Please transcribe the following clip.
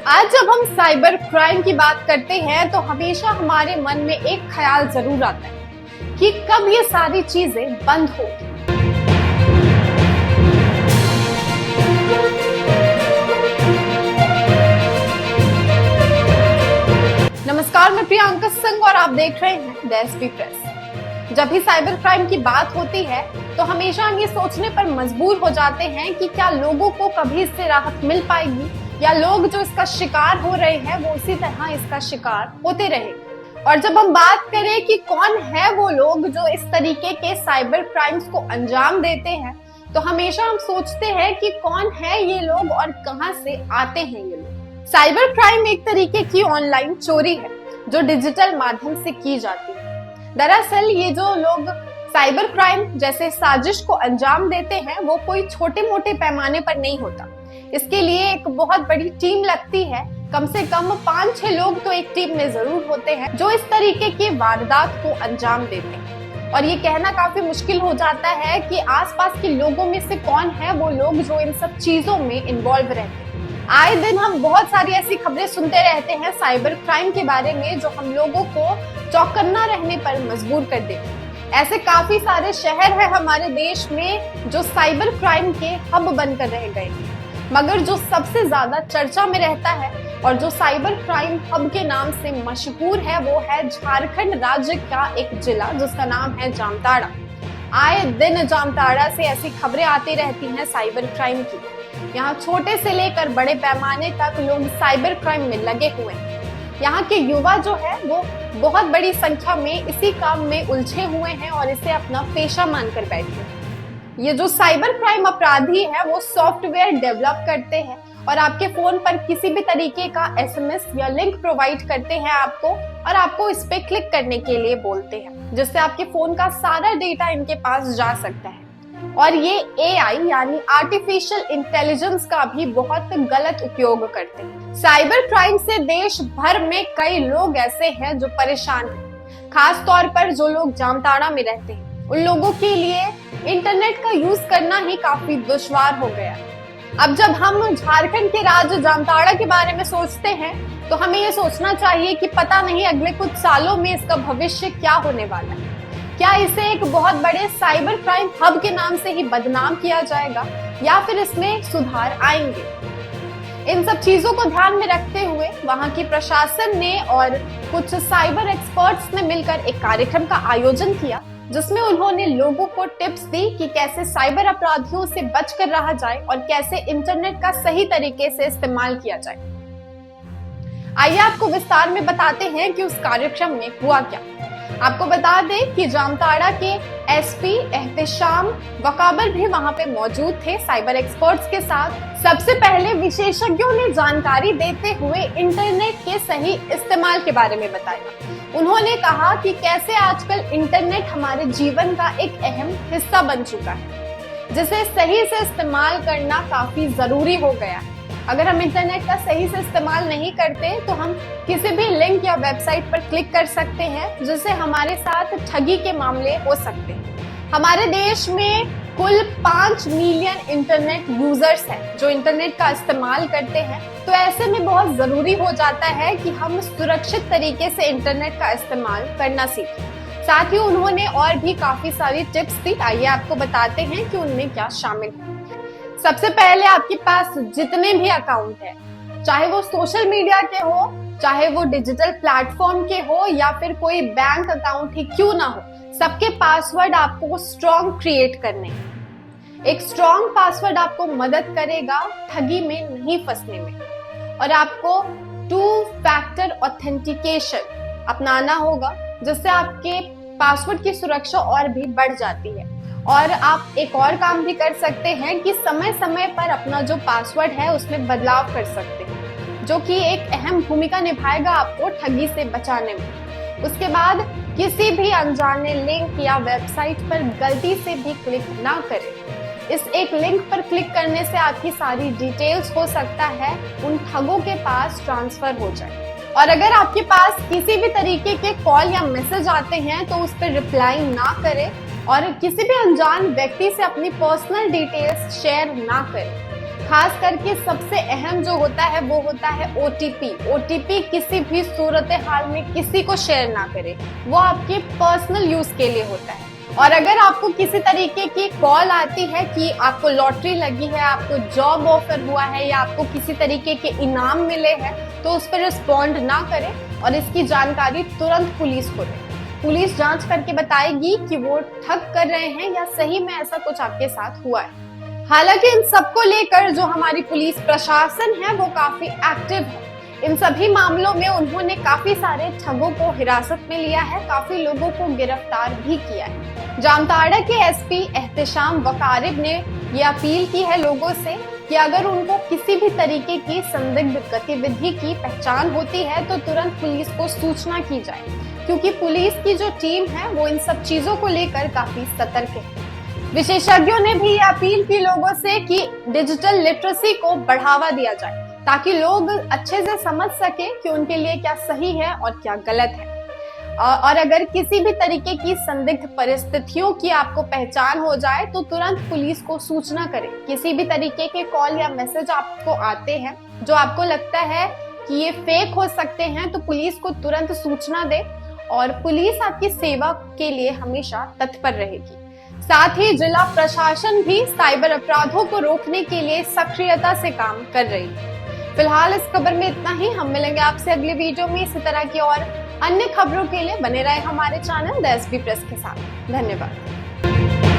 आज जब हम साइबर क्राइम की बात करते हैं तो हमेशा हमारे मन में एक ख्याल जरूर आता है कि कब ये सारी चीजें बंद होगी। नमस्कार, मैं प्रियंका सिंह और आप देख रहे हैं द एसपी प्रेस। जब भी साइबर क्राइम की बात होती है तो हमेशा हम ये सोचने पर मजबूर हो जाते हैं कि क्या लोगों को कभी इससे राहत मिल पाएगी या लोग जो इसका शिकार हो रहे हैं वो उसी तरह इसका शिकार होते रहेंगे। और जब हम बात करें कि कौन है वो लोग जो इस तरीके के साइबर क्राइम्स को अंजाम देते हैं, तो हमेशा हम सोचते हैं कि कौन है ये लोग और कहां से आते हैं ये लोग। साइबर क्राइम एक तरीके की ऑनलाइन चोरी है जो डिजिटल माध्यम से की जाती है। दरअसल ये जो लोग साइबर क्राइम जैसे साजिश को अंजाम देते हैं वो कोई छोटे मोटे पैमाने पर नहीं होता। इसके लिए एक बहुत बड़ी टीम लगती है। कम से कम 5-6 लोग तो एक टीम में जरूर होते हैं जो इस तरीके की वारदात को अंजाम देते हैं। और ये कहना काफी मुश्किल हो जाता है कि आसपास के लोगों में से कौन है वो लोग जो इन सब चीजों में इन्वॉल्व रहते हैं। आए दिन हम बहुत सारी ऐसी खबरें सुनते रहते हैं साइबर क्राइम के बारे में जो हम लोगों को चौकन्ना रहने पर मजबूर कर देते हैं। ऐसे काफी सारे शहर है हमारे देश में जो साइबर क्राइम के हब बनकर रह गए, मगर जो सबसे ज्यादा चर्चा में रहता है और जो साइबर क्राइम हब के नाम से मशहूर है वो है झारखंड राज्य का एक जिला जिसका नाम है जामताड़ा। आए दिन जामताड़ा से ऐसी खबरें आती रहती हैं साइबर क्राइम की। यहाँ छोटे से लेकर बड़े पैमाने तक लोग साइबर क्राइम में लगे हुए हैं। यहाँ के युवा जो है वो बहुत बड़ी संख्या में इसी काम में उलझे हुए हैं और इसे अपना पेशा मानकर बैठे हैं। ये जो साइबर क्राइम अपराधी है वो सॉफ्टवेयर डेवलप करते हैं और आपके फोन पर किसी भी तरीके का एसएमएस या लिंक प्रोवाइड करते हैं आपको और आपको इस पे क्लिक करने के लिए बोलते हैं, जिससे आपके फोन का सारा डेटा इनके पास जा सकता है। और ये एआई यानी आर्टिफिशियल इंटेलिजेंस का भी बहुत गलत उपयोग करते हैं। साइबर क्राइम से देश भर में कई लोग ऐसे हैं जो परेशान हैं, खास तौर पर जो लोग जामताड़ा में रहते हैं। उन लोगों के लिए इंटरनेट का यूज करना ही काफी दुश्वार हो गया। अब जब हम झारखंड के राज्य जामताड़ा के बारे में सोचते हैं तो हमें ये सोचना चाहिए कि पता नहीं अगले कुछ सालों में इसका भविष्य क्या होने वाला है। क्या इसे एक बहुत बड़े साइबर क्राइम हब के नाम से ही बदनाम किया जाएगा या फिर इसमें सुधार आएंगे। इन सब चीजों को ध्यान में रखते हुए वहां की प्रशासन ने और कुछ साइबर एक्सपर्ट्स ने मिलकर एक कार्यक्रम का आयोजन किया जिसमें उन्होंने लोगों को टिप्स दी कि कैसे साइबर अपराधियों से बचकर रहा जाए और कैसे इंटरनेट का सही तरीके से इस्तेमाल किया जाए। आइए आपको विस्तार में बताते हैं कि उस कार्यक्रम में हुआ क्या। आपको बता दें कि जामताड़ा के एसपी एहतेशाम वकाबर भी वहां पे मौजूद थे साइबर एक्सपर्ट्स के साथ। सबसे पहले विशेषज्ञों ने जानकारी देते हुए इंटरनेट के सही इस्तेमाल के बारे में बताया। उन्होंने कहा कि कैसे आजकल इंटरनेट हमारे जीवन का एक अहम हिस्सा बन चुका है, जिसे सही से इस्तेमाल करना काफी जरूरी हो गया है। अगर हम इंटरनेट का सही से इस्तेमाल नहीं करते तो हम किसी भी लिंक या वेबसाइट पर क्लिक कर सकते हैं जिससे हमारे साथ ठगी के मामले हो सकते हैं। हमारे देश में कुल 5 मिलियन इंटरनेट यूजर्स हैं जो इंटरनेट का इस्तेमाल करते हैं, तो ऐसे में बहुत जरूरी हो जाता है कि हम सुरक्षित तरीके से इंटरनेट का इस्तेमाल करना सीखें। साथ ही उन्होंने और भी काफी सारी टिप्स दी। आइए आपको बताते हैं कि उनमें क्या शामिल है। सबसे पहले आपके पास जितने भी अकाउंट है, चाहे वो सोशल मीडिया के हो, चाहे वो डिजिटल प्लेटफॉर्म के हो या फिर कोई बैंक अकाउंट ही क्यों ना हो, सबके पासवर्ड आपको स्ट्रॉन्ग क्रिएट करने हैं। एक स्ट्रॉन्ग पासवर्ड आपको मदद करेगा ठगी में नहीं फंसने में। और आपको 2 फैक्टर ऑथेंटिकेशन अपनाना होगा जिससे आपके पासवर्ड की सुरक्षा और भी बढ़ जाती है। और आप एक और काम भी कर सकते हैं कि समय समय पर अपना जो पासवर्ड है उसमें बदलाव कर सकते हैं, जो कि एक अहम भूमिका निभाएगा आपको ठगी से बचाने में। उसके बाद किसी भी अनजाने लिंक या वेबसाइट पर गलती से भी क्लिक ना करें। इस एक लिंक पर क्लिक करने से आपकी सारी डिटेल्स हो सकता है उन ठगों के पास ट्रांसफर हो जाए। और अगर आपके पास किसी भी तरीके के कॉल या मैसेज आते हैं तो उस पर रिप्लाई ना करें और किसी भी अनजान व्यक्ति से अपनी पर्सनल डिटेल्स शेयर ना करें। खास करके सबसे अहम जो होता है वो होता है ओटीपी। ओटीपी किसी भी सूरत हाल में किसी को शेयर ना करें, वो आपके पर्सनल यूज के लिए होता है। और अगर आपको किसी तरीके की कॉल आती है कि आपको लॉटरी लगी है, आपको जॉब ऑफर हुआ है या आपको किसी तरीके के इनाम मिले हैं, तो उस पर रिस्पॉन्ड ना करें और इसकी जानकारी तुरंत पुलिस को दें। पुलिस जांच करके बताएगी कि वो ठग कर रहे हैं या सही में ऐसा कुछ आपके साथ हुआ है। हालांकि इन सबको लेकर जो हमारी पुलिस प्रशासन है वो काफी एक्टिव है। इन सभी मामलों में उन्होंने काफी सारे ठगों को हिरासत में लिया है, काफी लोगों को गिरफ्तार भी किया है। जामताड़ा के एसपी एहतेशाम वकारिब ने ये अपील की है लोगों से कि अगर उनको किसी भी तरीके की संदिग्ध गतिविधि की पहचान होती है तो तुरंत पुलिस को सूचना की जाए, क्योंकि पुलिस की जो टीम है वो इन सब चीजों को लेकर काफी सतर्क है। विशेषज्ञों ने भी अपील की लोगों से कि डिजिटल लिटरेसी को बढ़ावा दिया जाए ताकि लोग अच्छे से समझ सके कि उनके लिए क्या सही है और क्या गलत है। और अगर किसी भी तरीके की संदिग्ध परिस्थितियों की आपको पहचान हो जाए तो तुरंत पुलिस को सूचना करें। किसी भी तरीके के कॉल या मैसेज आपको आते हैं जो आपको लगता है कि ये फेक हो सकते हैं, तो पुलिस को तुरंत सूचना दे और पुलिस आपकी सेवा के लिए हमेशा तत्पर रहेगी। साथ ही जिला प्रशासन भी साइबर अपराधों को रोकने के लिए सक्रियता से काम कर रही है। फिलहाल इस खबर में इतना ही। हम मिलेंगे आपसे अगले वीडियो में इसी तरह की और अन्य खबरों के लिए। बने रहे हमारे चैनल द एसबी प्रेस के साथ। धन्यवाद।